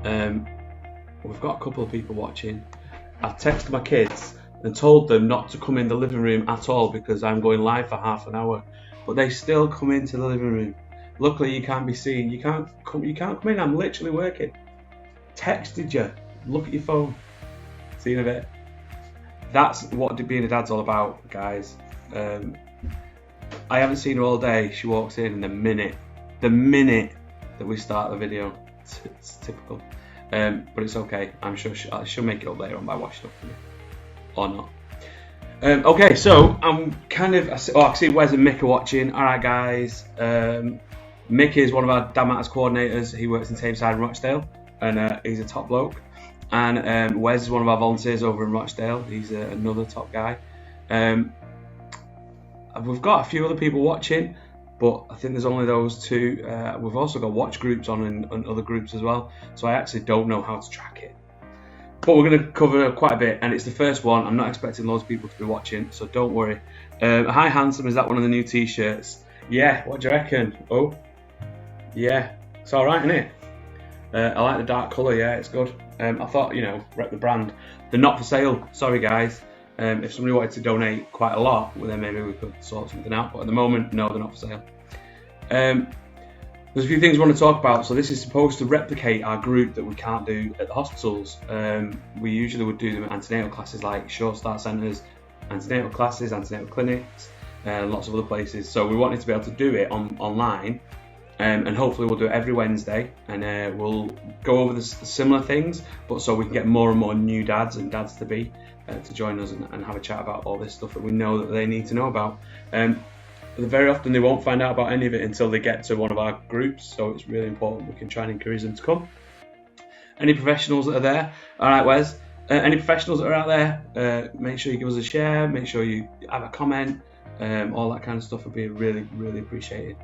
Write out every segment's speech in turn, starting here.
We've got a couple of people watching. I've texted my kids and told them not to come in the living room at all because I'm going live for half an hour, but they still come into the living room. Luckily, you can't be seen. You can't come in. I'm literally working. Texted you. Look at your phone. See you in a bit. That's what being a dad's all about, guys. I haven't seen her all day. She walks in, and the minute that we start the video, it's typical. But it's okay. I'm sure she'll make it up later on by washing up for me, or not. Okay, so I'm I see Wes and Mick are watching. All right, guys. Mick is one of our Dad Matters coordinators. He works in Tameside and Rochdale, and he's a top bloke. And Wes is one of our volunteers over in Rochdale. He's another top guy. We've got a few other people watching, but I think there's only those two. We've also got watch groups on and other groups as well, so I actually don't know how to track it. But we're going to cover quite a bit, and it's the first one. I'm not expecting loads of people to be watching, so don't worry. Hi Handsome, is that one of the new t-shirts? Yeah, what do you reckon? Oh, yeah, it's alright, isn't it? I like the dark colour, yeah, it's good. I thought, rep the brand. They're not for sale, sorry guys. If somebody wanted to donate quite a lot, well, then maybe we could sort something out. But at the moment, no, they're not for sale. There's a few things we want to talk about. So this is supposed to replicate our group that we can't do at the hospitals. We usually would do them at antenatal classes like short start centres, antenatal classes, antenatal clinics, and lots of other places. So we wanted to be able to do it online. And hopefully we'll do it every Wednesday, and we'll go over the similar things, but so we can get more and more new dads and dads to be to join us and have a chat about all this stuff that we know that they need to know about. Very often they won't find out about any of it until they get to one of our groups, so it's really important we can try and encourage them to come. Any professionals that are there? All right, Wes. Any professionals that are out there, make sure you give us a share, make sure you have a comment, all that kind of stuff would be really, really appreciated.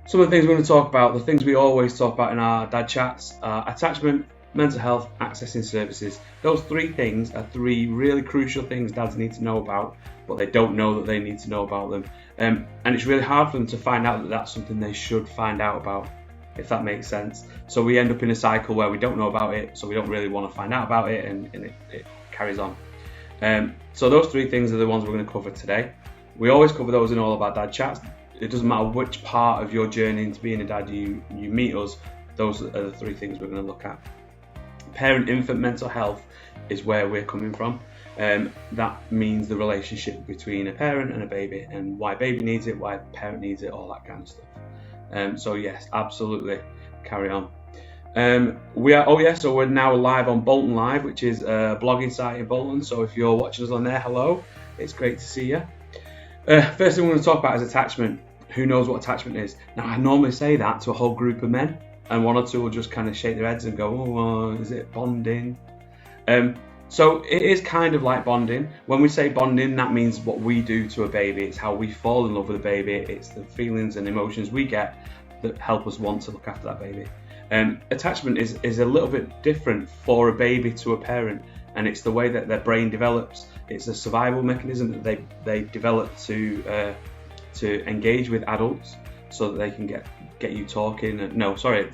Some of the things we're going to talk about, the things we always talk about in our dad chats, are attachment, mental health, accessing services. Those three things are three really crucial things dads need to know about, but they don't know that they need to know about them. And it's really hard for them to find out that that's something they should find out about, if that makes sense. So we end up in a cycle where we don't know about it, so we don't really want to find out about it, and it carries on. So those three things are the ones we're going to cover today. We always cover those in all of our dad chats. It doesn't matter which part of your journey into being a dad you meet us, those are the three things we're going to look at. Parent-infant mental health is where we're coming from. That means the relationship between a parent and a baby, and why baby needs it, why parent needs it, all that kind of stuff. So yes, absolutely, carry on. So we're now live on Bolton Live, which is a blogging site in Bolton. So if you're watching us on there, hello, it's great to see you. First thing we're going to talk about is attachment. Who knows what attachment is? Now, I normally say that to a whole group of men, and one or two will just kind of shake their heads and go, oh, is it bonding? So it is kind of like bonding. When we say bonding, that means what we do to a baby. It's how we fall in love with a baby. It's the feelings and emotions we get that help us want to look after that baby. Attachment is a little bit different for a baby to a parent, and it's the way that their brain develops. It's a survival mechanism that they develop to engage with adults, so that they can get you talking.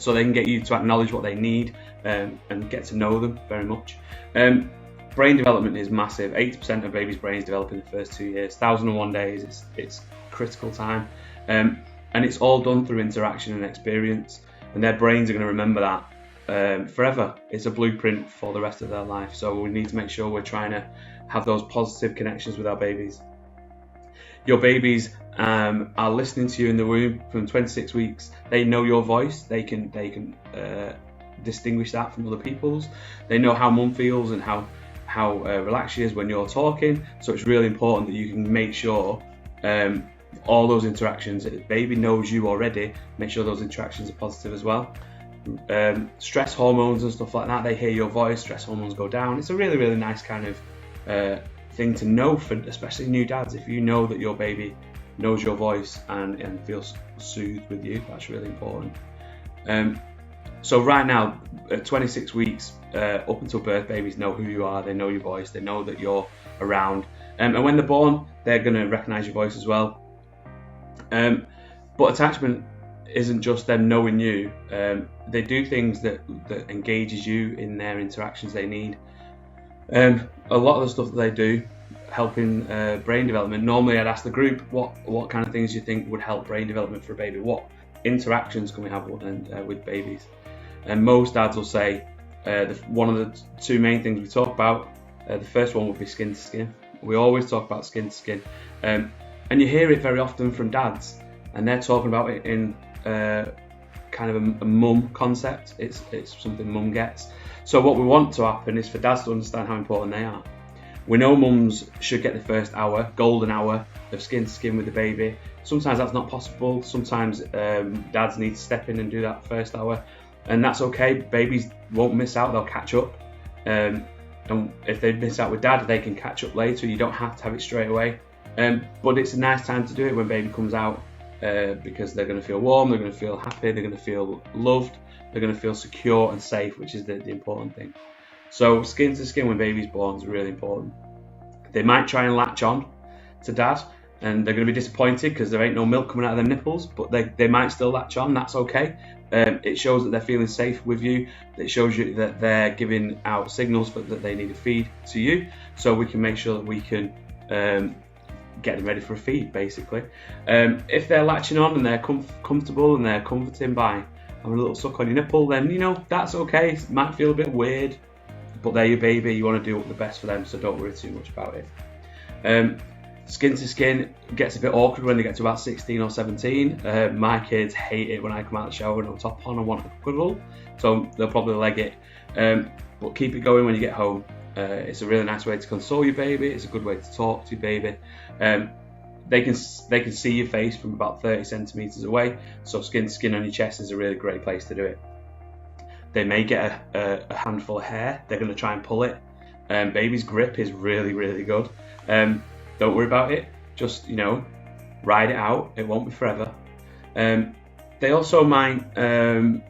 So they can get you to acknowledge what they need and get to know them very much. Brain development is massive. 80% of babies' brains develop in the first 2 years. 1,001 days. It's critical time, and it's all done through interaction and experience. And their brains are going to remember that forever. It's a blueprint for the rest of their life. So we need to make sure we're trying to have those positive connections with our babies. Your babies are listening to you in the womb from 26 weeks. They know your voice. They can distinguish that from other people's. They know how mum feels and how relaxed she is when you're talking. So it's really important that you can make sure all those interactions, if the baby knows you already, make sure those interactions are positive as well. Stress hormones and stuff like that, they hear your voice, stress hormones go down. It's a really, really nice kind of thing to know for especially new dads. If you know that your baby knows your voice and feels soothed with you, that's really important. So right now, at 26 weeks, up until birth, babies know who you are, they know your voice, they know that you're around. And when they're born, they're going to recognise your voice as well. But attachment isn't just them knowing you. They do things that engages you in their interactions they need. A lot of the stuff that they do helping brain development. Normally I'd ask the group what kind of things you think would help brain development for a baby. What interactions can we have with babies? And most dads will say one of the two main things we talk about, the first one would be skin to skin. We always talk about skin to skin, and you hear it very often from dads, and they're talking about it in kind of a mum concept. It's something mum gets. So what we want to happen is for dads to understand how important they are. We know mums should get the first hour, golden hour of skin to skin with the baby. Sometimes that's not possible. Sometimes dads need to step in and do that first hour, and that's okay. Babies won't miss out, they'll catch up. And if they miss out with dad, they can catch up later. You don't have to have it straight away. But it's a nice time to do it when baby comes out, because they're going to feel warm, they're going to feel happy, they're going to feel loved, they're going to feel secure and safe, which is the important thing. So skin to skin when baby's born is really important. They might try and latch on to dad, and they're going to be disappointed because there ain't no milk coming out of their nipples, but they might still latch on. That's okay. It shows that they're feeling safe with you. It shows you that they're giving out signals that they need a feed to you, so we can make sure that we can get them ready for a feed, basically. If they're latching on and they're comfortable and they're comforting by having a little suck on your nipple, then that's okay. It might feel a bit weird, but they're your baby. You want to do the best for them, so don't worry too much about it. Skin to skin gets a bit awkward when they get to about 16 or 17. My kids hate it when I come out of the shower and I'm top on and want a cuddle, so they'll probably leg it. But keep it going when you get home. It's a really nice way to console your baby. It's a good way to talk to your baby. They can see your face from about 30 centimeters away, so skin to skin on your chest is a really great place to do it. They may get a handful of hair. They're going to try and pull it. Baby's grip is really, really good. Don't worry about it. Just ride it out. It won't be forever. They also might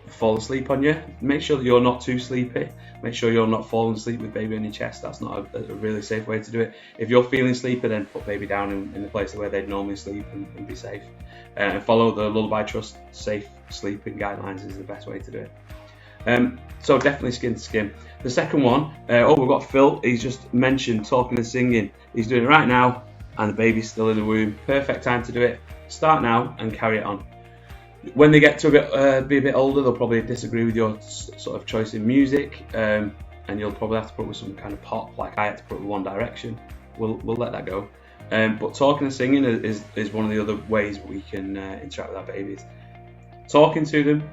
fall asleep on you. Make sure that you're not too sleepy. Make sure you're not falling asleep with baby on your chest. That's not a really safe way to do it. If you're feeling sleepy, then put baby down in the place where they'd normally sleep and be safe. And follow the Lullaby Trust safe sleeping guidelines is the best way to do it. So definitely skin to skin. The second one, we've got Phil. He's just mentioned talking and singing. He's doing it right now, and the baby's still in the womb. Perfect time to do it. Start now and carry it on. When they get to be a bit older, they'll probably disagree with your sort of choice in music, and you'll probably have to put with some kind of pop, like I had to put with One Direction. We'll let that go. But talking and singing is one of the other ways we can interact with our babies. Talking to them.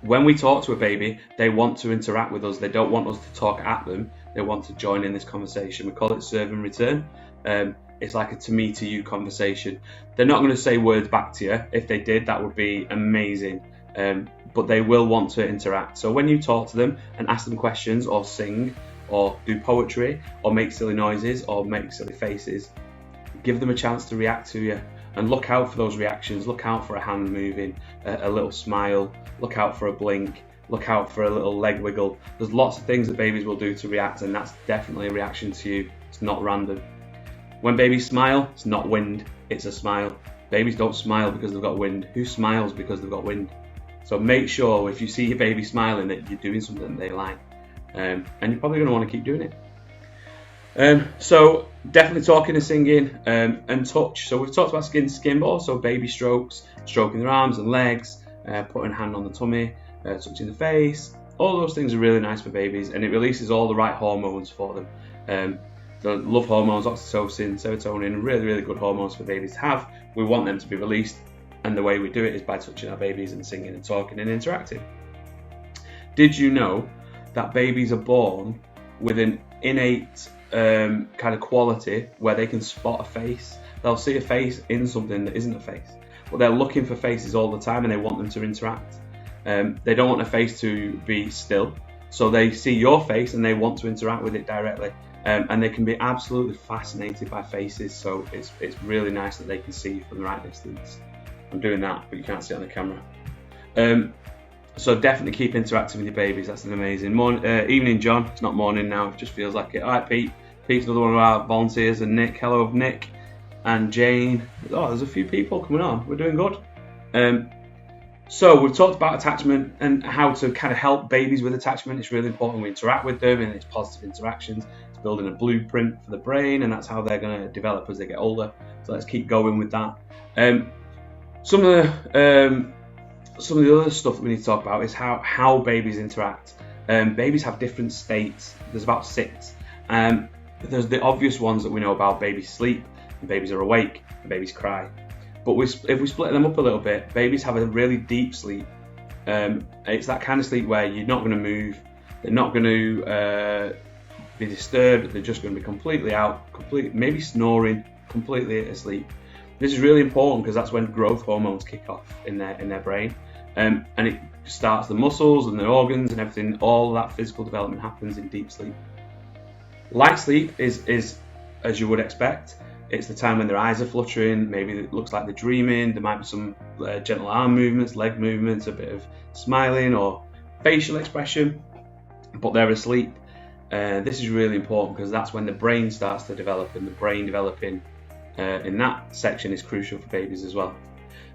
When we talk to a baby, they want to interact with us. They don't want us to talk at them. They want to join in this conversation. We call it serve and return. It's like a to me to you conversation. They're not going to say words back to you. If they did, that would be amazing. But they will want to interact. So when you talk to them and ask them questions or sing or do poetry or make silly noises or make silly faces, give them a chance to react to you. And look out for those reactions. Look out for a hand moving, a little smile. Look out for a blink. Look out for a little leg wiggle. There's lots of things that babies will do to react, and that's definitely a reaction to you. It's not random. When babies smile, it's not wind, it's a smile. Babies don't smile because they've got wind. Who smiles because they've got wind? So make sure if you see your baby smiling that you're doing something that they like. And you're probably going to want to keep doing it. So definitely talking and singing, and touch. So we've talked about skin to skin, but also baby strokes, stroking their arms and legs, putting a hand on the tummy, touching the face. All those things are really nice for babies, and it releases all the right hormones for them. The love hormones, oxytocin, serotonin, really, really good hormones for babies to have. We want them to be released, and the way we do it is by touching our babies and singing and talking and interacting. Did you know that babies are born with an innate kind of quality where they can spot a face? They'll see a face in something that isn't a face, but they're looking for faces all the time and they want them to interact. They don't want a face to be still, so they see your face and they want to interact with it directly. And they can be absolutely fascinated by faces, so it's really nice that they can see you from the right distance. I'm doing that, but you can't see it on the camera. So definitely keep interacting with your babies. That's an amazing evening, John. It's not morning now. It just feels like it. All right, Pete. Pete's another one of our volunteers, and Nick. Hello, Nick and Jane. Oh, there's a few people coming on. We're doing good. So we've talked about attachment and how to kind of help babies with attachment. It's really important we interact with them, and it's positive interactions. It's building a blueprint for the brain, and that's how they're going to develop as they get older. So let's keep going with that. Some of the other stuff that we need to talk about is how babies interact. Babies have different states. There's about 6. There's the obvious ones that we know about. Babies sleep, and babies are awake, and babies cry. But if we split them up a little bit, babies have a really deep sleep. It's that kind of sleep where you're not going to move, they're not going to be disturbed, they're just going to be completely out, maybe snoring, completely asleep. This is really important because that's when growth hormones kick off in their brain, and it starts the muscles and the organs and everything. All that physical development happens in deep sleep. Light sleep is as you would expect. It's the time when their eyes are fluttering, maybe it looks like they're dreaming, there might be some gentle arm movements, leg movements, a bit of smiling or facial expression, but they're asleep. This is really important because that's when the brain starts to develop, and the brain developing in that section is crucial for babies as well.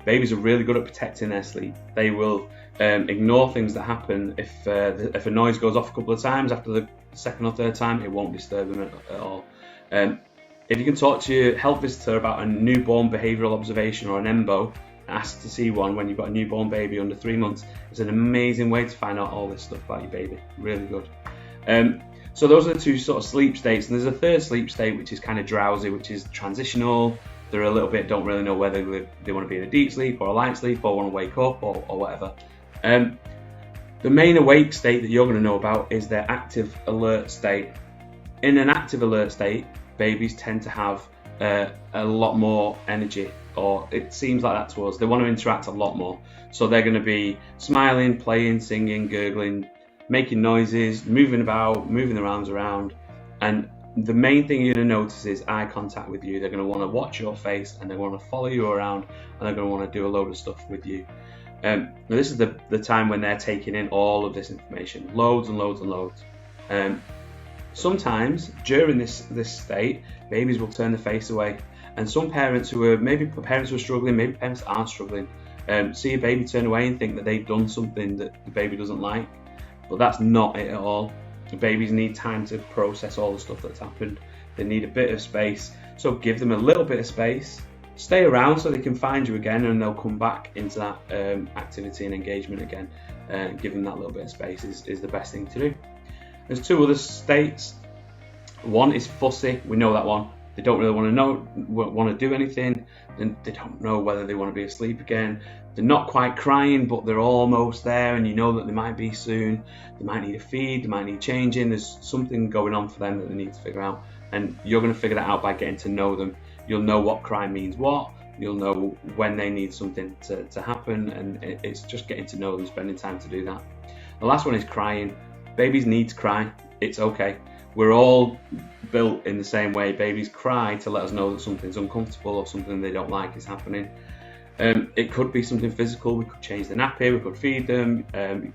Babies are really good at protecting their sleep. They will ignore things that happen. If a noise goes off a couple of times, after the second or third time, it won't disturb them at all. If you can talk to your health visitor about a newborn behavioural observation or an EMBO, ask to see one when you've got a newborn baby under 3 months. It's an amazing way to find out all this stuff about your baby. Really good. So those are the 2 sort of sleep states, and there's a third sleep state which is kind of drowsy, which is transitional. They're a little bit, don't really know whether they want to be in a deep sleep or a light sleep or want to wake up or whatever. The main awake state that you're going to know about is their active alert state. In an active alert state, babies tend to have a lot more energy, or it seems like that to us. They want to interact a lot more. So they're going to be smiling, playing, singing, gurgling, making noises, moving about, moving their arms around. And the main thing you're going to notice is eye contact with you. They're going to want to watch your face, and they want to follow you around, and they're going to want to do a load of stuff with you. Now this is the time when they're taking in all of this information, loads and loads and loads. Sometimes during this state, babies will turn their face away, and some parents who are struggling, maybe parents aren't struggling, see a baby turn away and think that they've done something that the baby doesn't like, but that's not it at all. The babies need time to process all the stuff that's happened. They need a bit of space, so give them a little bit of space. Stay around so they can find you again, and they'll come back into that activity and engagement again. Give them that little bit of space is the best thing to do. There's 2 other states. One is fussy. We know that one. They don't really want to do anything, and they don't know whether they want to be asleep again. They're not quite crying, but they're almost there, and you know that they might be soon. They might need a feed, they might need changing. There's something going on for them that they need to figure out, and you're going to figure that out by getting to know them. You'll know what cry means what. You'll know when they need something to happen, and it's just getting to know them, spending time to do that. The last one is crying. Babies need to cry. It's okay. We're all built in the same way. Babies cry to let us know that something's uncomfortable or something they don't like is happening. It could be something physical. We could change the nappy, we could feed them,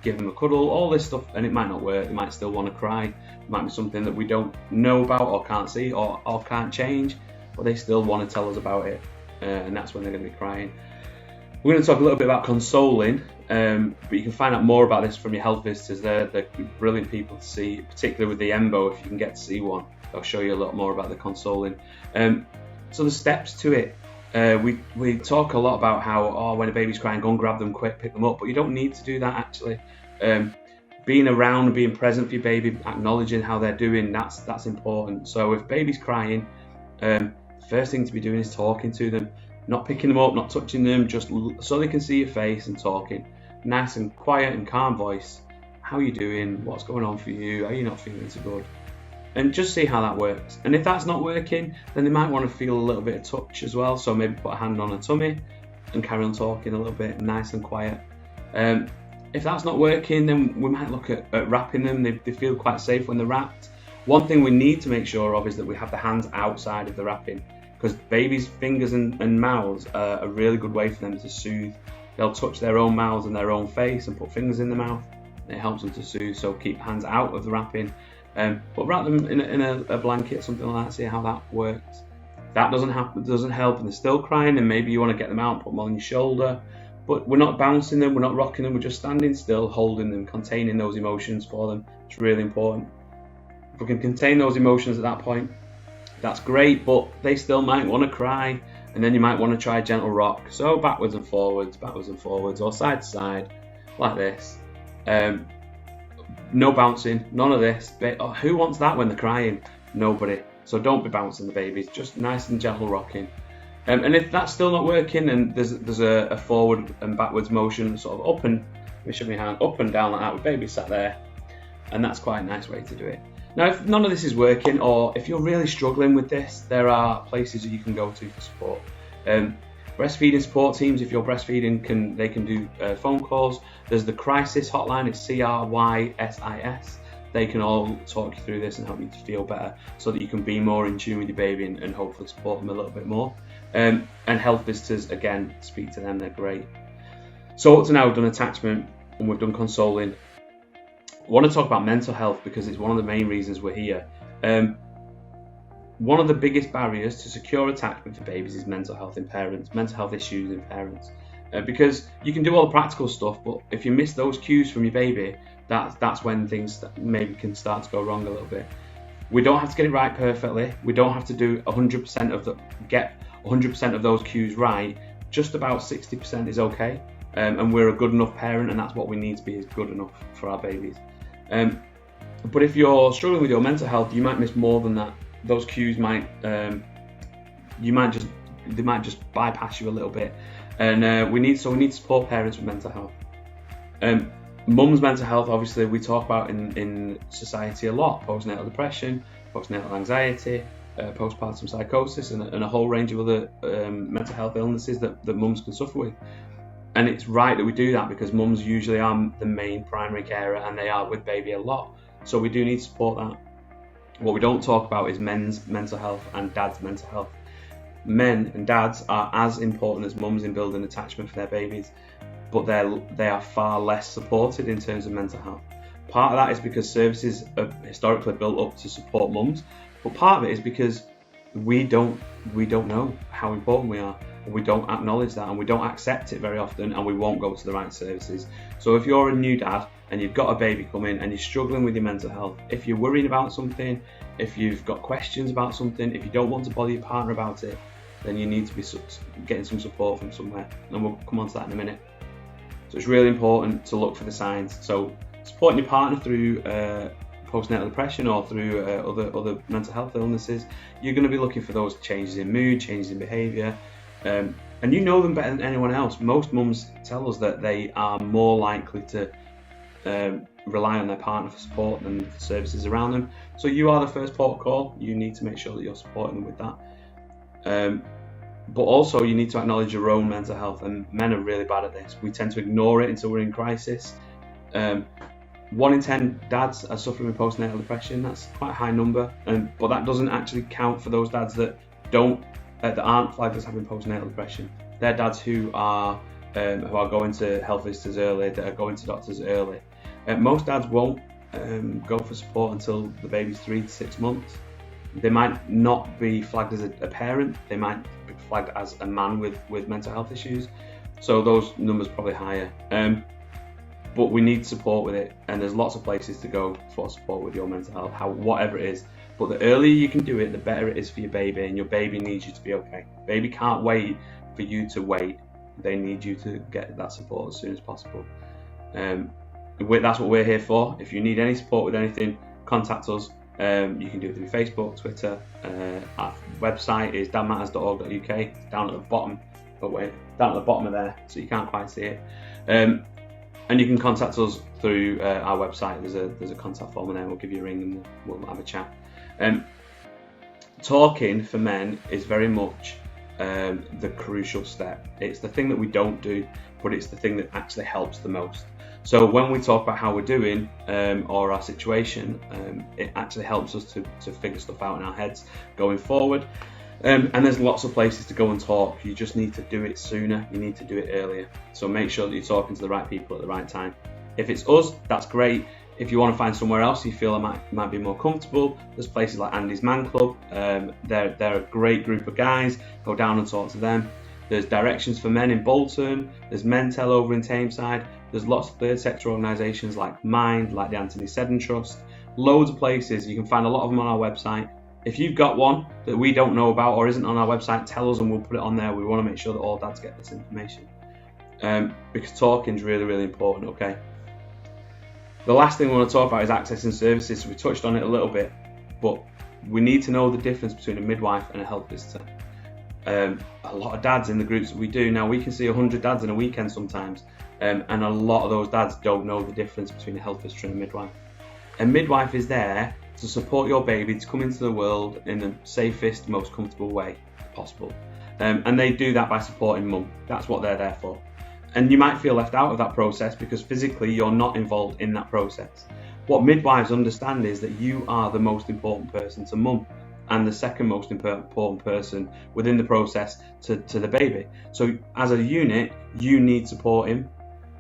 give them a cuddle, all this stuff, and it might not work. They might still want to cry. It might be something that we don't know about or can't see or can't change, but they still want to tell us about it, and that's when they're going to be crying. We're going to talk a little bit about consoling, but you can find out more about this from your health visitors. They're brilliant people to see, particularly with the EMBO. If you can get to see one, they'll show you a lot more about the consoling. So the steps to it, we talk a lot about how, when a baby's crying, go and grab them quick, pick them up, but you don't need to do that actually. Being around and being present for your baby, acknowledging how they're doing, that's important. So if baby's crying, the first thing to be doing is talking to them. Not picking them up, not touching them, just so they can see your face and talking. Nice and quiet and calm voice. How are you doing? What's going on for you? Are you not feeling so good? And just see how that works. And if that's not working, then they might want to feel a little bit of touch as well. So maybe put a hand on a tummy and carry on talking a little bit, nice and quiet. If that's not working, then we might look at wrapping them. They feel quite safe when they're wrapped. One thing we need to make sure of is that we have the hands outside of the wrapping, because babies' fingers and mouths are a really good way for them to soothe. They'll touch their own mouths and their own face and put fingers in the mouth. It helps them to soothe, so keep hands out of the wrapping. But wrap them in a blanket, something like that, see how that works. If that doesn't help and they're still crying, then maybe you want to get them out and put them on your shoulder, but we're not bouncing them, we're not rocking them, we're just standing still, holding them, containing those emotions for them. It's really important. If we can contain those emotions at that point, that's great, but they still might want to cry, and then you might want to try a gentle rock. So backwards and forwards, or side to side, like this. No bouncing, none of this. Who wants that when they're crying? Nobody. So don't be bouncing the babies, just nice and gentle rocking. And if that's still not working, and there's a forward and backwards motion, sort of up and, let me show my hand, up and down like that with baby sat there, and that's quite a nice way to do it. Now, if none of this is working, or if you're really struggling with this, there are places that you can go to for support. Breastfeeding support teams, if you're breastfeeding, they can do phone calls. There's the crisis hotline, it's CRYSIS. They can all talk you through this and help you to feel better, so that you can be more in tune with your baby and hopefully support them a little bit more. And health visitors, again, speak to them, they're great. So up to now, we've done attachment and we've done consoling. I want to talk about mental health because it's one of the main reasons we're here. One of the biggest barriers to secure attachment for babies is mental health in parents, mental health issues in parents. Because you can do all the practical stuff, but if you miss those cues from your baby, that's when things maybe can start to go wrong a little bit. We don't have to get it right perfectly. We don't have to do 100% of those cues right. Just about 60% is okay. And we're a good enough parent, and that's what we need to be, is good enough for our babies. But if you're struggling with your mental health, you might miss more than that. Those cues might just bypass you a little bit, and we need to support parents with mental health. Mum's mental health, obviously, we talk about in society a lot: postnatal depression, postnatal anxiety, postpartum psychosis, and a whole range of other mental health illnesses that mums can suffer with. And it's right that we do that, because mums usually are the main primary carer, and they are with baby a lot. So we do need to support that. What we don't talk about is men's mental health and dad's mental health. Men and dads are as important as mums in building attachment for their babies, but they are far less supported in terms of mental health. Part of that is because services are historically built up to support mums, but part of it is because we don't know how important we are, and we don't acknowledge that, and we don't accept it very often, and we won't go to the right services. So if you're a new dad and you've got a baby coming and you're struggling with your mental health, if you're worrying about something, if you've got questions about something, if you don't want to bother your partner about it, then you need to be getting some support from somewhere, and we'll come on to that in a minute. So it's really important to look for the signs. So supporting your partner through postnatal depression or through other mental health illnesses, you're going to be looking for those changes in mood, changes in behaviour, and you know them better than anyone else. Most mums tell us that they are more likely to rely on their partner for support than for services around them. So you are the first port of call. You need to make sure that you're supporting them with that. But also you need to acknowledge your own mental health, and men are really bad at this. We tend to ignore it until we're in crisis. 1 in 10 dads are suffering with postnatal depression. That's quite a high number, but that doesn't actually count for those dads that aren't flagged as having postnatal depression. They're dads who are going to health visitors early, that are going to doctors early. Most dads won't go for support until the baby's 3 to 6 months. They might not be flagged as a parent. They might be flagged as a man with mental health issues. So those numbers are probably higher. But we need support with it, and there's lots of places to go for support with your mental health, whatever it is. But the earlier you can do it, the better it is for your baby, and your baby needs you to be okay. Baby can't wait for you to wait. They need you to get that support as soon as possible. That's what we're here for. If you need any support with anything, contact us. You can do it through Facebook, Twitter. Our website is dadmatters.org.uk. Down at the bottom. Down at the bottom of there, so you can't quite see it. And you can contact us through our website. There's a contact form in there. We'll give you a ring and we'll have a chat. Talking for men is very much the crucial step. It's the thing that we don't do, but it's the thing that actually helps the most. So when we talk about how we're doing or our situation, it actually helps us to figure stuff out in our heads going forward. And there's lots of places to go and talk. You just need to do it sooner. You need to do it earlier. So make sure that you're talking to the right people at the right time. If it's us, that's great. If you want to find somewhere else you feel might be more comfortable, there's places like Andy's Man Club. They're a great group of guys. Go down and talk to them. There's Directions for Men in Bolton, there's Mentel over in Tameside, there's lots of third sector organisations like Mind, like the Anthony Seddon Trust, loads of places. You can find a lot of them on our website. If you've got one that we don't know about or isn't on our website, tell us and we'll put it on there. We want to make sure that all dads get this information. Because talking is really, really important, okay? The last thing we want to talk about is accessing services. So we touched on it a little bit, but we need to know the difference between a midwife and a health visitor. A lot of dads in the groups that we do, now we can see 100 dads in a weekend sometimes, and a lot of those dads don't know the difference between a health visitor and a midwife. A midwife is there to support your baby to come into the world in the safest, most comfortable way possible. And they do that by supporting mum. That's what they're there for. And you might feel left out of that process because physically you're not involved in that process. What midwives understand is that you are the most important person to mum and the second most important person within the process to the baby. So as a unit, you need supporting.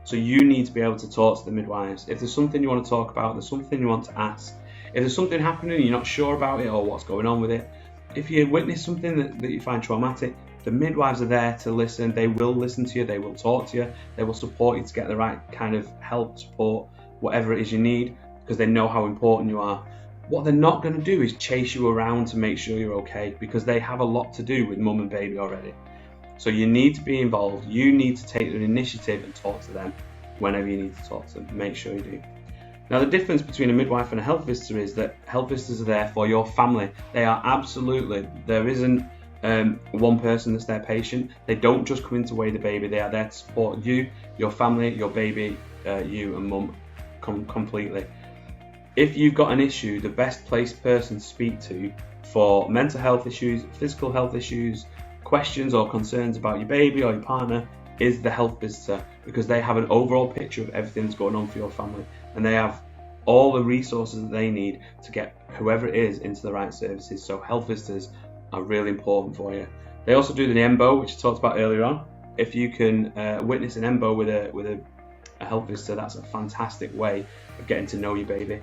So you need to be able to talk to the midwives. If there's something you want to talk about, there's something you want to ask, if there's something happening and you're not sure about it or what's going on with it, if you witness something that you find traumatic, the midwives are there to listen. They will listen to you, they will talk to you, they will support you to get the right kind of help, support, whatever it is you need, because they know how important you are. What they're not going to do is chase you around to make sure you're okay, because they have a lot to do with mum and baby already. So you need to be involved, you need to take the initiative and talk to them whenever you need to talk to them. Make sure you do. Now the difference between a midwife and a health visitor is that health visitors are there for your family. They are absolutely, there isn't one person that's their patient. They don't just come in to weigh the baby, they are there to support you, your family, your baby, you and mum completely. If you've got an issue, the best placed person to speak to for mental health issues, physical health issues, questions or concerns about your baby or your partner is the health visitor, because they have an overall picture of everything that's going on for your family and they have all the resources that they need to get whoever it is into the right services. So health visitors are really important for you. They also do the EMBO, which I talked about earlier on. If you can witness an EMBO with a health visitor, that's a fantastic way of getting to know your baby.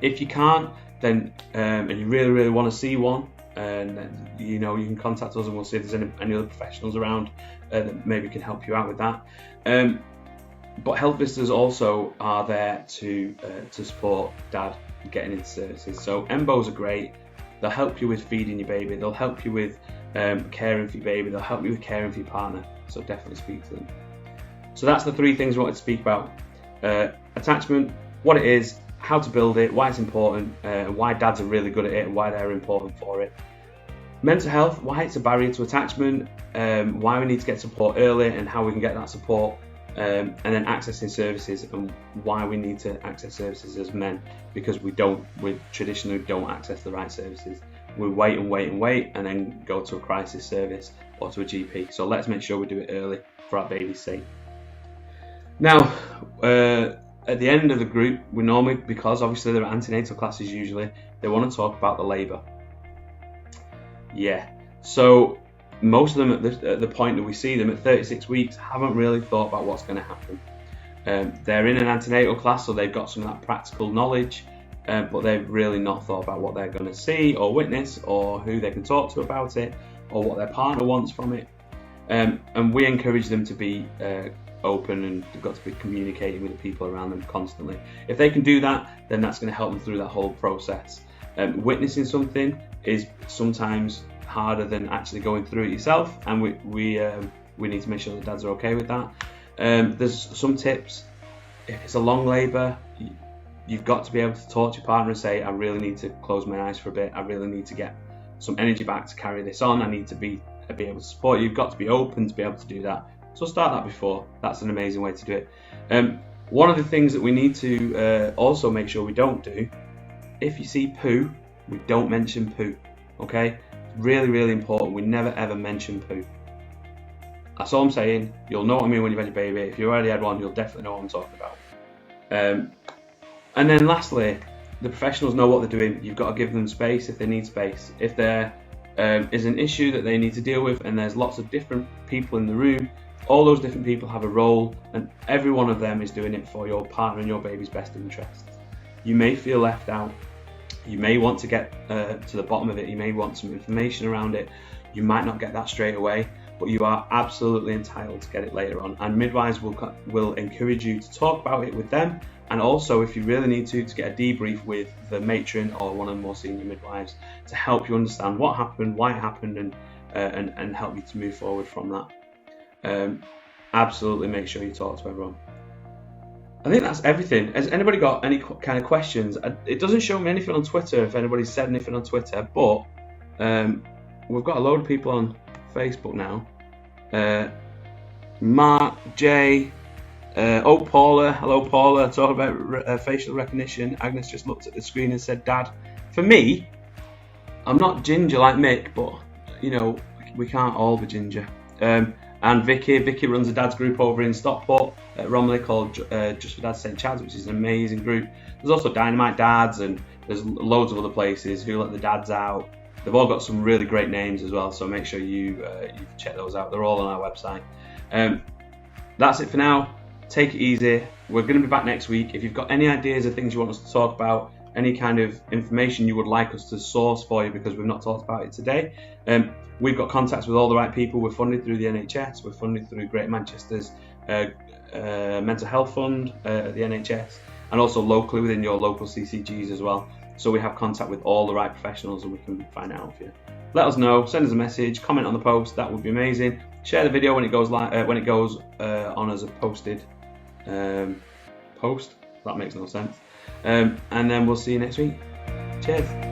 If you can't, then and you really, really want to see one, and you can contact us and we'll see if there's any other professionals around that maybe can help you out with that. But health visitors also are there to support dad getting into services. So EMBOs are great. They'll help you with feeding your baby, they'll help you with caring for your baby, they'll help you with caring for your partner, so definitely speak to them. So that's the three things we wanted to speak about. Attachment, what it is, how to build it, why it's important, why dads are really good at it and why they're important for it. Mental health, why it's a barrier to attachment, why we need to get support early and how we can get that support, and then accessing services and why we need to access services as men, because we traditionally don't access the right services. We wait and then go to a crisis service or to a GP. So let's make sure we do it early for our baby's sake. Now, at the end of the group, we normally, because obviously there are antenatal classes usually, they want to talk about the labour. Yeah, so most of them at the point that we see them at 36 weeks haven't really thought about what's going to happen. They're in an antenatal class, so they've got some of that practical knowledge, but they've really not thought about what they're going to see or witness or who they can talk to about it or what their partner wants from it. And we encourage them to be open, and they've got to be communicating with the people around them constantly. If they can do that, then that's going to help them through that whole process. Witnessing something is sometimes harder than actually going through it yourself, and we need to make sure that dads are okay with that. There's some tips. If it's a long labour, you've got to be able to talk to your partner and say, I really need to close my eyes for a bit, I really need to get some energy back to carry this on, I need to be able to support you. You've got to be open to be able to do that. So start that before. That's an amazing way to do it. One of the things that we need to also make sure we don't do, if you see poo, we don't mention poo, okay? Really, really important. We never ever mention poo. That's all I'm saying. You'll know what I mean when you've had your baby. If you already had one, you'll definitely know what I'm talking about. And then lastly, the professionals know what they're doing. You've got to give them space if they need space. If there is an issue that they need to deal with and there's lots of different people in the room, all those different people have a role, and every one of them is doing it for your partner and your baby's best interests. You may feel left out. You may want to get to the bottom of it. You may want some information around it. You might not get that straight away, but you are absolutely entitled to get it later on. And midwives will encourage you to talk about it with them, and also if you really need to get a debrief with the matron or one of the more senior midwives to help you understand what happened, why it happened, and help you to move forward from that. Absolutely make sure you talk to everyone. I think that's everything. Has anybody got any kind of questions? It doesn't show me anything on Twitter if anybody's said anything on Twitter, but we've got a load of people on Facebook now. Mark, Jay, Paula. Hello, Paula. Talking about facial recognition. Agnes just looked at the screen and said, Dad. For me, I'm not ginger like Mick, but, you know, we can't all be ginger. And Vicky runs a dad's group over in Stockport at Romiley called Just for Dads St Chad's, which is an amazing group. There's also Dynamite Dads, and there's loads of other places who let the dads out. They've all got some really great names as well, so make sure you check those out. They're all on our website. That's it for now. Take it easy. We're going to be back next week. If you've got any ideas of things you want us to talk about, any kind of information you would like us to source for you because we've not talked about it today, we've got contacts with all the right people. We're funded through the NHS. We're funded through Greater Manchester's Mental Health Fund at the NHS, and also locally within your local CCGs as well. So we have contact with all the right professionals, and we can find out for you. Let us know. Send us a message. Comment on the post. That would be amazing. Share the video when it goes on as a posted post. That makes no sense. And then we'll see you next week. Cheers.